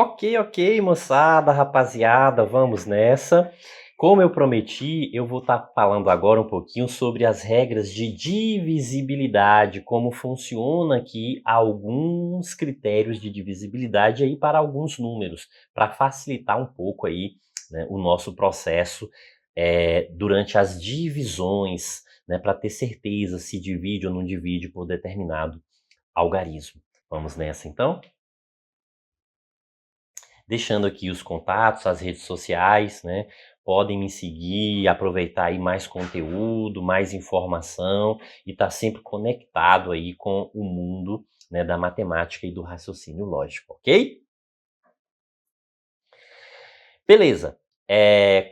Ok, moçada, rapaziada, vamos nessa. Como eu prometi, eu vou estar falando agora um pouquinho sobre as regras de divisibilidade, como funciona aqui alguns critérios de divisibilidade aí para alguns números, para facilitar um pouco aí, né, o nosso processo durante as divisões, né, para ter certeza se divide ou não divide por determinado algarismo. Vamos nessa então? Deixando aqui os contatos, as redes sociais, né? Podem me seguir, aproveitar aí mais conteúdo, mais informação e estar sempre conectado aí com o mundo, né, da matemática e do raciocínio lógico, ok? Beleza.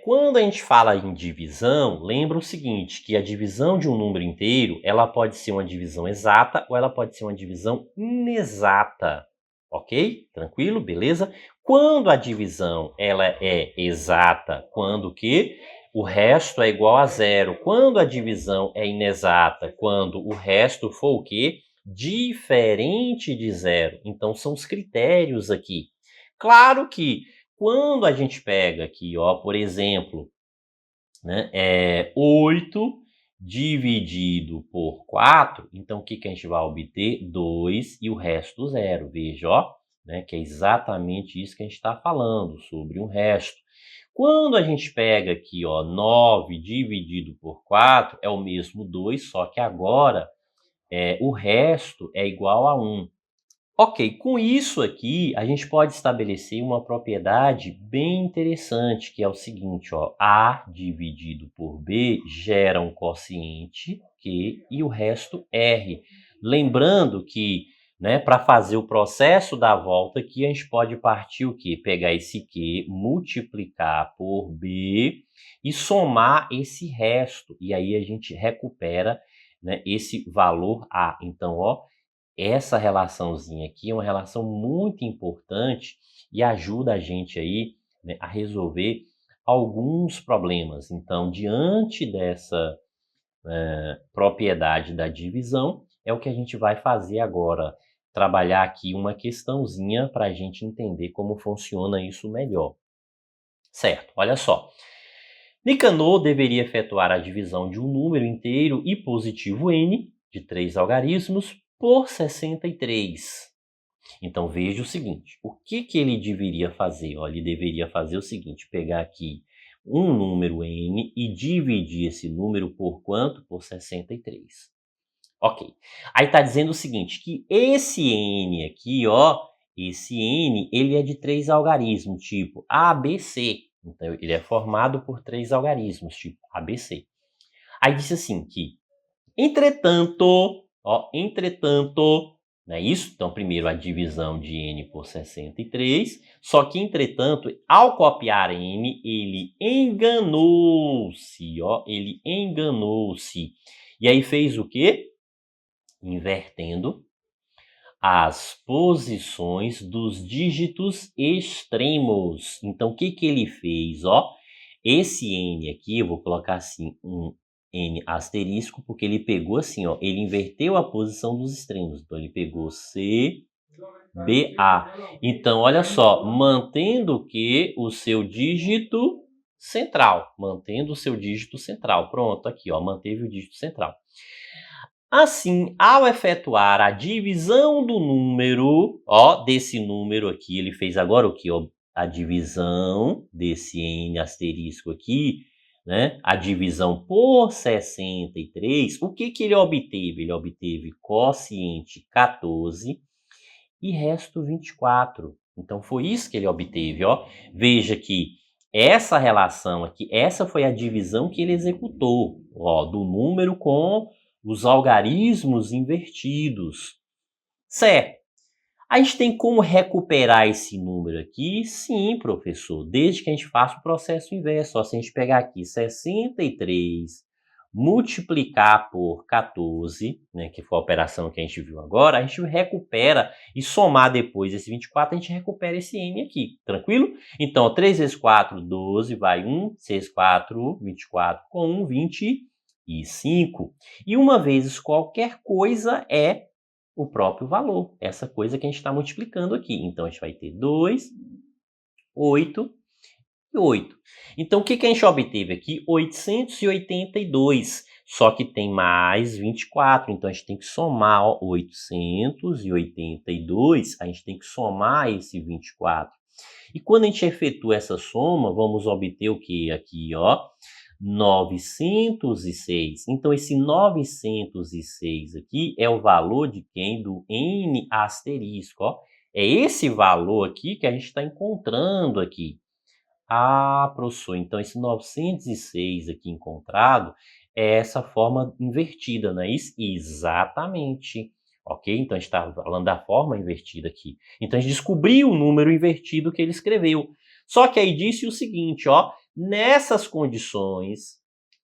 Quando a gente fala em divisão, lembra o seguinte, que a divisão de um número inteiro, ela pode ser uma divisão exata ou ela pode ser uma divisão inexata, ok? Tranquilo? Beleza? Quando a divisão ela é exata, quando que o resto é igual a zero. Quando a divisão é inexata, quando o resto for o quê? Diferente de zero. Então, são os critérios aqui. Claro que quando a gente pega aqui, ó, por exemplo, né, 8 dividido por 4, então o que a gente vai obter? 2 e o resto zero. Veja, ó, né, que é exatamente isso que a gente está falando, sobre um resto. Quando a gente pega aqui, ó, 9 dividido por 4, é o mesmo 2, só que agora o resto é igual a 1. Ok, com isso aqui, a gente pode estabelecer uma propriedade bem interessante, que é o seguinte, ó, A dividido por B gera um quociente Q e o resto R. Lembrando que, né, para fazer o processo da volta aqui, a gente pode partir o quê? Pegar esse Q, multiplicar por B e somar esse resto. E aí a gente recupera, né, esse valor A. Então, ó, essa relaçãozinha aqui é uma relação muito importante e ajuda a gente aí, né, a resolver alguns problemas. Então, diante dessa propriedade da divisão, é o que a gente vai fazer agora, trabalhar aqui uma questãozinha para a gente entender como funciona isso melhor. Certo, olha só. Nicanor deveria efetuar a divisão de um número inteiro e positivo n, de 3 algarismos, por 63. Então veja o seguinte, o que ele deveria fazer? Ó, ele deveria fazer o seguinte, pegar aqui um número n e dividir esse número por quanto? Por 63. Ok. Aí está dizendo o seguinte, que esse n aqui, ó, esse n, ele é de 3 algarismos, tipo ABC. Então ele é formado por 3 algarismos, tipo ABC. Aí disse assim que, entretanto, não é isso? Então, primeiro a divisão de n por 63, só que, entretanto, ao copiar n, ele enganou-se, ó, ele enganou-se. E aí fez o quê? Invertendo as posições dos dígitos extremos. Então, o que ele fez, ó? Esse n aqui, eu vou colocar assim, um n asterisco, porque ele pegou assim, ó, ele inverteu a posição dos extremos. Então, ele pegou C, B, A. Então, olha só, mantendo o que? O seu dígito central. Mantendo o seu dígito central. Pronto, aqui, ó, manteve o dígito central. Assim, ao efetuar a divisão do número, ó, desse número aqui, ele fez agora o que? A divisão desse n asterisco aqui, né? A divisão por 63, o que ele obteve? Ele obteve quociente 14 e resto 24. Então, foi isso que ele obteve, ó. Veja que essa relação aqui, essa foi a divisão que ele executou, ó, do número com os algarismos invertidos. Certo. A gente tem como recuperar esse número aqui? Sim, professor, desde que a gente faça o processo inverso. Ó, se a gente pegar aqui 63, multiplicar por 14, né, que foi a operação que a gente viu agora, a gente recupera e somar depois esse 24, a gente recupera esse n aqui, tranquilo? Então, 3 vezes 4, 12, vai 1, 6, 4, 24, com 1, 25. E uma vezes qualquer coisa é o próprio valor, essa coisa que a gente está multiplicando aqui. Então, a gente vai ter 2 8 e 8. Então, o que a gente obteve aqui? 882. Só que tem mais 24. Então, a gente tem que somar, ó, 882. A gente tem que somar esse 24. E quando a gente efetua essa soma, vamos obter o que aqui, ó? 906. Então, esse 906 aqui é o valor de quem? Do N asterisco, ó. É esse valor aqui que a gente está encontrando aqui. Ah, professor, então esse 906 aqui encontrado é essa forma invertida, não é isso? Exatamente. Ok? Então a gente está falando da forma invertida aqui. Então a gente descobriu o número invertido que ele escreveu. Só que aí disse o seguinte, ó, nessas condições,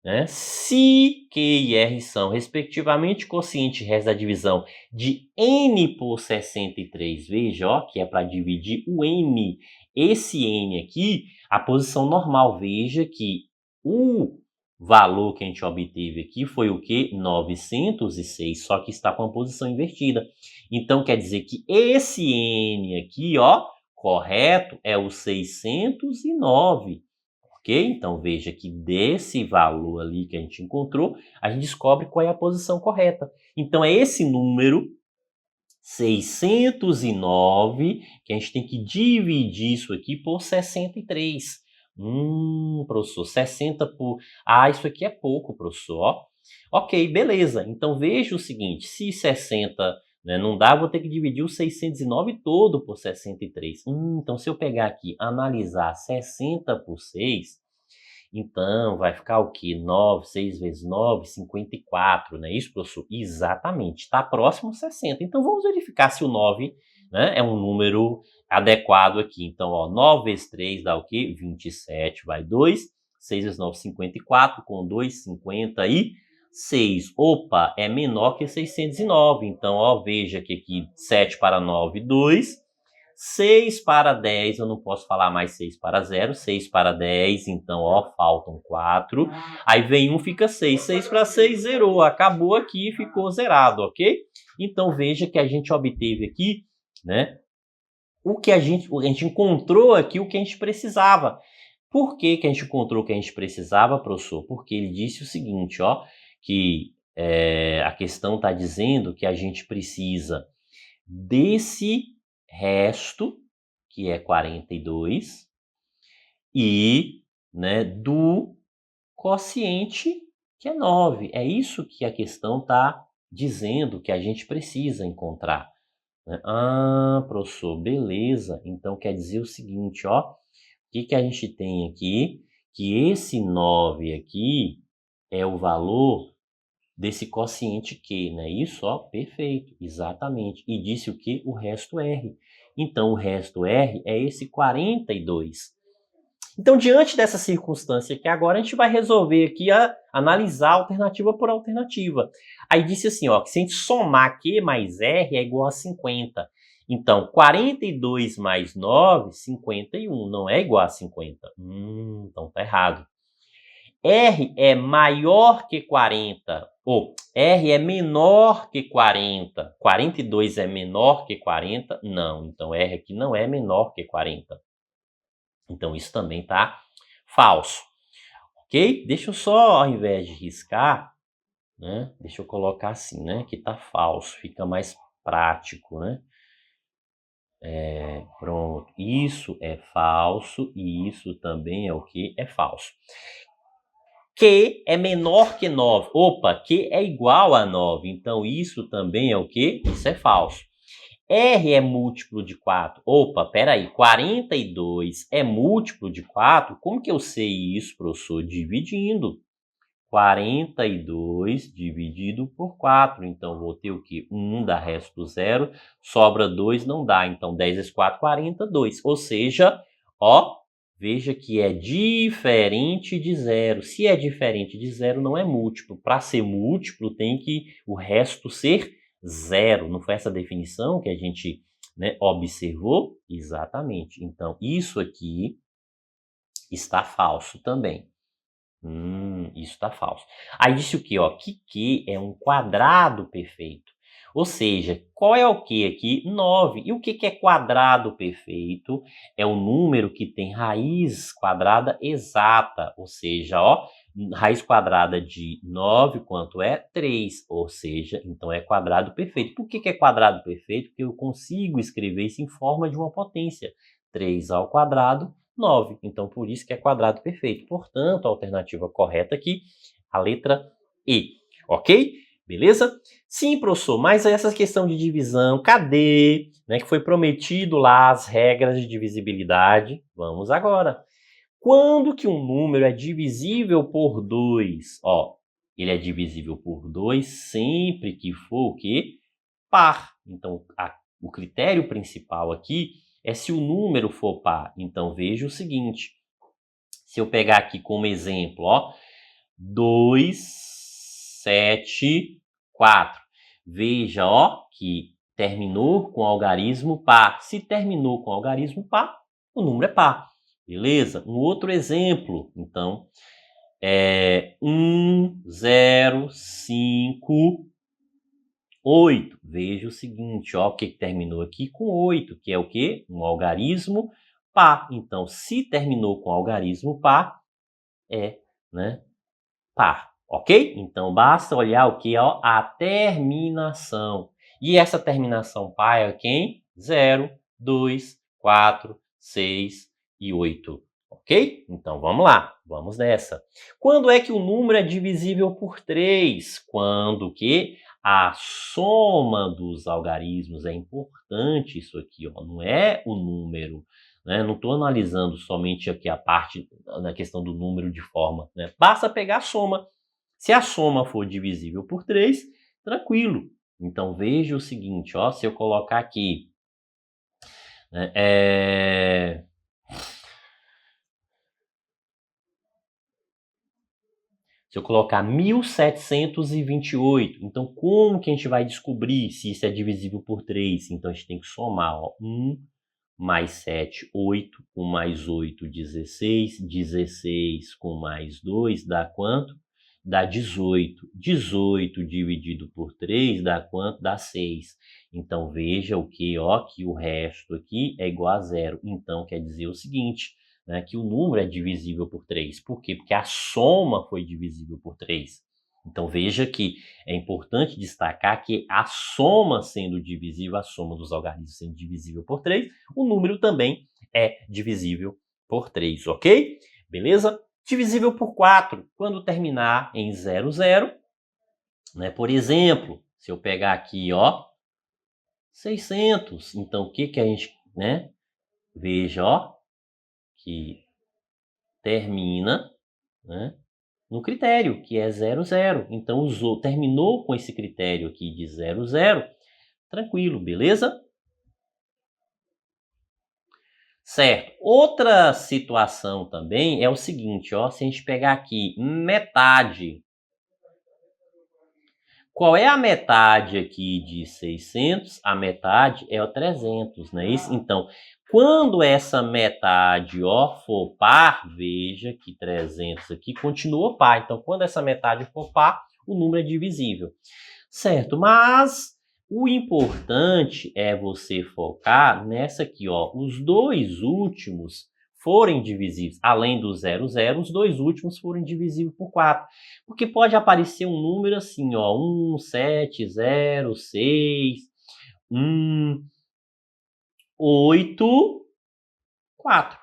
né, se Q e R são, respectivamente, quociente e resto da divisão de N por 63, veja, ó, que é para dividir o N. Esse N aqui, a posição normal, veja que o valor que a gente obteve aqui foi o quê? 906, só que está com a posição invertida. Então, quer dizer que esse N aqui, ó, correto, é o 609. Ok? Então, veja que desse valor ali que a gente encontrou, a gente descobre qual é a posição correta. Então, é esse número 609 que a gente tem que dividir isso aqui por 63. Professor, 60 por... Ah, isso aqui é pouco, professor. Ó. Ok, beleza. Então, veja o seguinte, se 60... né, não dá, vou ter que dividir o 609 todo por 63. Então, se eu pegar aqui, analisar 60 por 6... Então, vai ficar o quê? 9, 6 vezes 9, 54, não é isso, professor? Exatamente, está próximo a 60. Então, vamos verificar se o 9, né, é um número adequado aqui. Então, ó, 9 vezes 3 dá o quê? 27, vai 2. 6 vezes 9, 54, com 2, 56. Opa, é menor que 609. Então, ó, veja que aqui 7 para 9, 2. 6 para 10, eu não posso falar mais 6 para 0, 6 para 10, então, ó, faltam 4. Aí vem 1, fica 6. 6 para 6, zerou. Acabou aqui e ficou zerado, ok? Então, veja que a gente obteve aqui, né, o que a gente encontrou aqui o que a gente precisava. Por que a gente encontrou o que a gente precisava, professor? Porque ele disse o seguinte, ó, que a questão está dizendo que a gente precisa desse resto, que é 42, e né, do quociente, que é 9. É isso que a questão está dizendo que a gente precisa encontrar. Né? Ah, professor, beleza. Então quer dizer o seguinte, ó. O que a gente tem aqui? Que esse 9 aqui é o valor desse quociente Q, não é isso? Ó, perfeito, exatamente. E disse o que? O resto R. Então, o resto R é esse 42. Então, diante dessa circunstância aqui, agora a gente vai resolver aqui, analisar alternativa por alternativa. Aí disse assim, ó, que se a gente somar Q mais R é igual a 50. Então, 42 mais 9, 51. Não é igual a 50. Então tá errado. R é maior que 40, ou R é menor que 40. 42 é menor que 40? Não, então R aqui não é menor que 40. Então isso também está falso, ok? Deixa eu só, ao invés de riscar, né, deixa eu colocar assim, né, que está falso, fica mais prático, né? Pronto, isso é falso e isso também é o que? É falso. Q é menor que 9. Opa, Q é igual a 9. Então, isso também é o quê? Isso é falso. R é múltiplo de 4. Opa, peraí. 42 é múltiplo de 4? Como que eu sei isso, professor? Dividindo. 42 dividido por 4. Então, vou ter o quê? 1 dá resto 0. Sobra 2, não dá. Então, 10 vezes 4, 42. Ou seja, ó, veja que é diferente de 0. Se é diferente de 0, não é múltiplo. Para ser múltiplo, tem que o resto ser 0. Não foi essa definição que a gente, né, observou? Exatamente. Então, isso aqui está falso também. Isso está falso. Aí disse o quê? Ó, que Q é um quadrado perfeito. Ou seja, qual é o que aqui? 9. E o que é quadrado perfeito? É um número que tem raiz quadrada exata, ou seja, ó, raiz quadrada de 9, quanto é? 3, ou seja, então é quadrado perfeito. Por que é quadrado perfeito? Porque eu consigo escrever isso em forma de uma potência. 3 ao quadrado, 9. Então, por isso que é quadrado perfeito. Portanto, a alternativa correta aqui, a letra E. Ok? Beleza? Sim, professor, mas essa questão de divisão, cadê? Né, que foi prometido lá as regras de divisibilidade. Vamos agora. Quando que um número é divisível por 2? Ó, ele é divisível por 2 sempre que for o quê? Par. Então, o critério principal aqui é se o número for par. Então, veja o seguinte. Se eu pegar aqui como exemplo, ó, 2, 7, 4. Veja, ó, que terminou com algarismo par. Se terminou com algarismo par, o número é par. Beleza? Um outro exemplo, então, é 1, 0, 5, 8. Veja o seguinte, ó, o que terminou aqui com 8, que é o quê? Um algarismo par. Então, se terminou com algarismo par, é, né, par, ok? Então, basta olhar o que? Ó, a terminação. E essa terminação par é quem? 0, 2, 4, 6 e 8. Ok? Então, vamos lá. Vamos nessa. Quando é que o número é divisível por 3? Quando que a soma dos algarismos é importante, isso aqui, ó, não é o número, né? Não estou analisando somente aqui a parte na questão do número de forma, né? Basta pegar a soma. Se a soma for divisível por 3, tranquilo. Então, veja o seguinte, ó, se eu colocar aqui, né, se eu colocar 1728, então como que a gente vai descobrir se isso é divisível por 3? Então, a gente tem que somar, ó, 1 mais 7, 8, com mais 8, 16, 16 com mais 2 dá quanto? Dá 18. 18 dividido por 3 dá quanto? Dá 6. Então, veja o que, ó, que o resto aqui é igual a zero. Então, quer dizer o seguinte, né, que o número é divisível por 3. Por quê? Porque a soma foi divisível por 3. Então, veja que é importante destacar que a soma sendo divisível, a soma dos algarismos sendo divisível por 3, o número também é divisível por 3, ok? Beleza? Divisível por 4, quando terminar em 0, 0, né? Por exemplo, se eu pegar aqui, ó, 600, então o que que a gente, né? Veja, ó, que termina, né, no critério, que é 0, 0. Então, terminou com esse critério aqui de 0, 0, tranquilo, beleza? Certo. Outra situação também é o seguinte, ó, se a gente pegar aqui metade, qual é a metade aqui de 600? A metade é o 300, não é isso? Então, quando essa metade, ó, for par, veja que 300 aqui continua par. Então, quando essa metade for par, o número é divisível. Certo, mas o importante é você focar nessa aqui, ó, os dois últimos forem divisíveis, além do 0, 0, os dois últimos forem divisíveis por 4. Porque pode aparecer um número assim, ó, 1, 7, 0, 6, 1, 8, 4.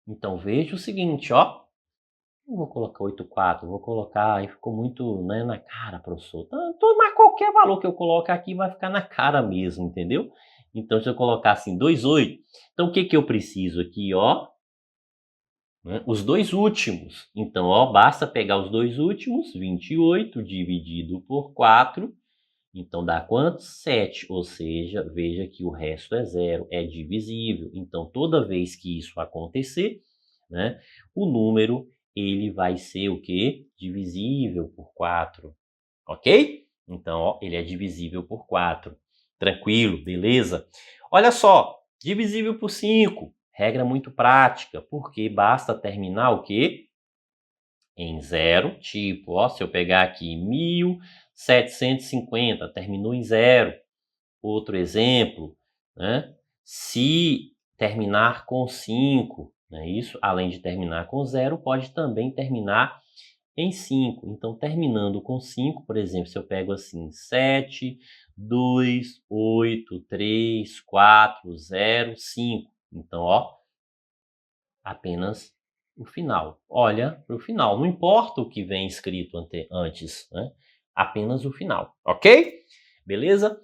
Então veja o seguinte, ó, não vou colocar 8,4, vou colocar, aí ficou muito, né, na cara, professor. Mas qualquer valor que eu colocar aqui vai ficar na cara mesmo, entendeu? Então, se eu colocar assim, 2,8, então o que que eu preciso aqui, ó? Né, os dois últimos. Então, ó, basta pegar os dois últimos, 28 dividido por 4, então dá quanto? 7, ou seja, veja que o resto é zero, é divisível. Então, toda vez que isso acontecer, né, o número ele vai ser o quê? Divisível por 4, ok? Então, ó, ele é divisível por 4. Tranquilo, beleza? Olha só, divisível por 5, regra muito prática, porque basta terminar o quê? Em zero, tipo, ó, se eu pegar aqui 1750, terminou em zero. Outro exemplo, né? Se terminar com 5, né? Isso, além de terminar com 0, pode também terminar em 5. Então, terminando com 5, por exemplo, se eu pego assim, 7, 2, 8, 3, 4, 0, 5. Então, ó, apenas o final. Olha para o final. Não importa o que vem escrito antes, né? Apenas o final, ok? Beleza?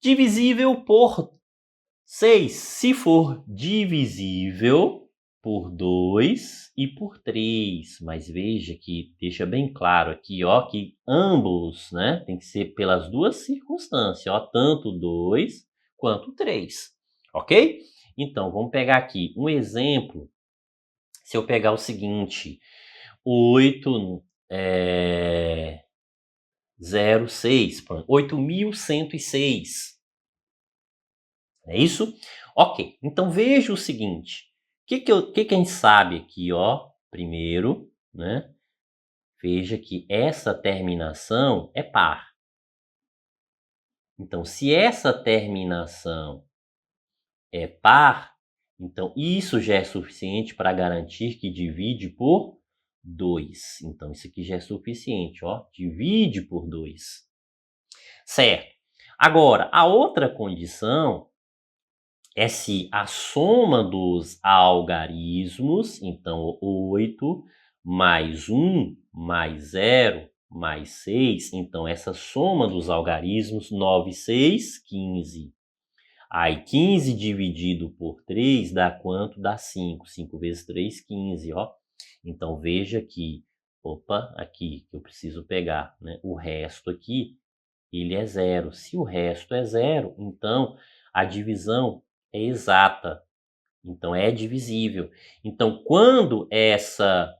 Divisível por 6. Se for divisível por 2 e por 3. Mas veja que deixa bem claro aqui, ó, que ambos, né, tem que ser pelas duas circunstâncias, ó, tanto 2 quanto 3, ok? Então, vamos pegar aqui um exemplo. Se eu pegar o seguinte, 8, 06, 8.106. É isso? Ok, então veja o seguinte. O que a gente sabe aqui, ó? Primeiro, né? Veja que essa terminação é par. Então, se essa terminação é par, então isso já é suficiente para garantir que divide por 2. Então, isso aqui já é suficiente, ó. Divide por 2. Certo. Agora, a outra condição é se a soma dos algarismos, então 8 mais 1 mais 0 mais 6, então essa soma dos algarismos, 9, 6, 15. Aí 15 dividido por 3 dá quanto? Dá 5. 5 vezes 3, 15, ó. Então veja que, opa, aqui que eu preciso pegar, né? O resto aqui, ele é 0. Se o resto é 0, então a divisão é exata. Então é divisível. Então quando essa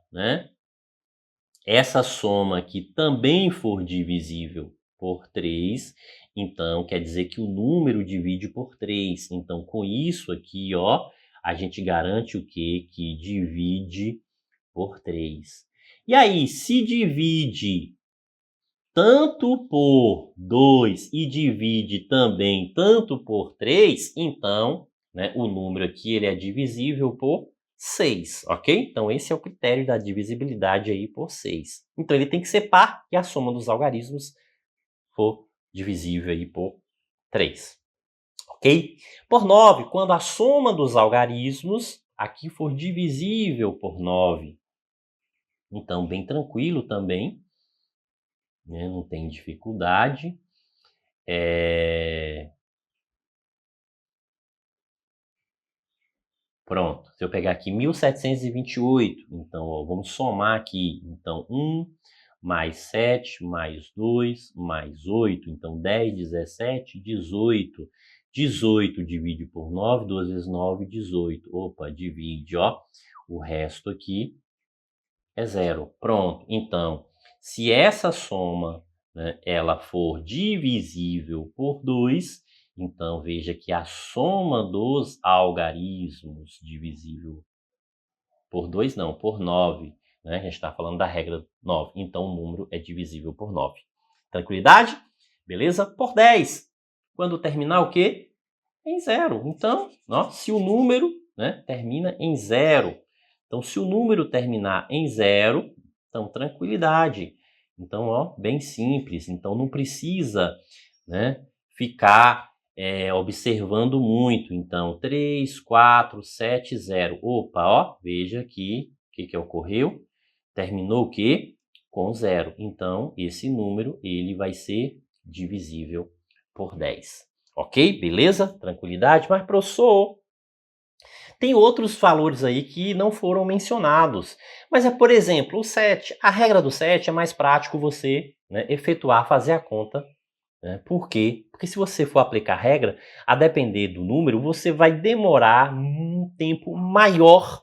soma aqui também for divisível por 3, então quer dizer que o número divide por 3. Então com isso aqui, ó, a gente garante o quê? Que divide por 3. E aí, se divide tanto por 2 e divide também tanto por 3, então, né, o número aqui ele é divisível por 6, ok? Então, esse é o critério da divisibilidade aí por 6. Então, ele tem que ser par e a soma dos algarismos for divisível aí por 3, ok? Por 9, quando a soma dos algarismos aqui for divisível por 9. Então, bem tranquilo também, né? Não tem dificuldade. Pronto, se eu pegar aqui 1728, então ó, vamos somar aqui. Então 1 mais 7 mais 2 mais 8, então 10, 17, 18. 18 divide por 9, 2 vezes 9, 18. Opa, divide, ó. O resto aqui é 0. Pronto, então, se essa soma, né, ela for divisível por 2, então veja que a soma dos algarismos divisível por 2 não, por 9, né? A gente está falando da regra 9, então o número é divisível por 9. Tranquilidade? Beleza? Por 10, quando terminar o quê? Em 0. Então, ó, se o número, né, termina em 0, então se o número terminar em 0, então tranquilidade. Então, ó, bem simples. Então não precisa, né, ficar observando muito. Então 3, 4, 7, 0. Opa, ó, veja aqui o que ocorreu. Terminou o quê? Com 0. Então esse número ele vai ser divisível por 10. Ok? Beleza? Tranquilidade? Mas, professor, tem outros valores aí que não foram mencionados. Mas por exemplo, o 7. A regra do 7 é mais prático você, né, efetuar, fazer a conta. Né? Por quê? Porque se você for aplicar a regra, a depender do número, você vai demorar um tempo maior.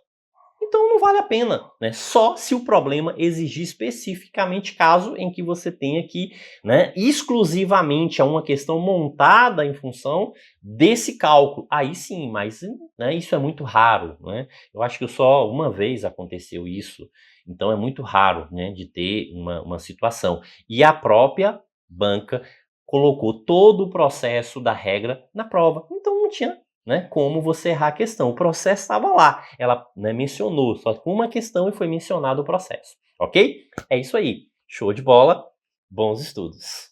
Então não vale a pena, né? Só se o problema exigir especificamente caso em que você tenha que, né, exclusivamente a uma questão montada em função desse cálculo. Aí sim, mas, né, isso é muito raro, né? Eu acho que só uma vez aconteceu isso, então é muito raro, né, de ter uma situação. E a própria banca colocou todo o processo da regra na prova. Então não tinha, né, como você errar a questão. O processo estava lá. Ela, né, mencionou só com uma questão e foi mencionado o processo. Ok? É isso aí. Show de bola. Bons estudos.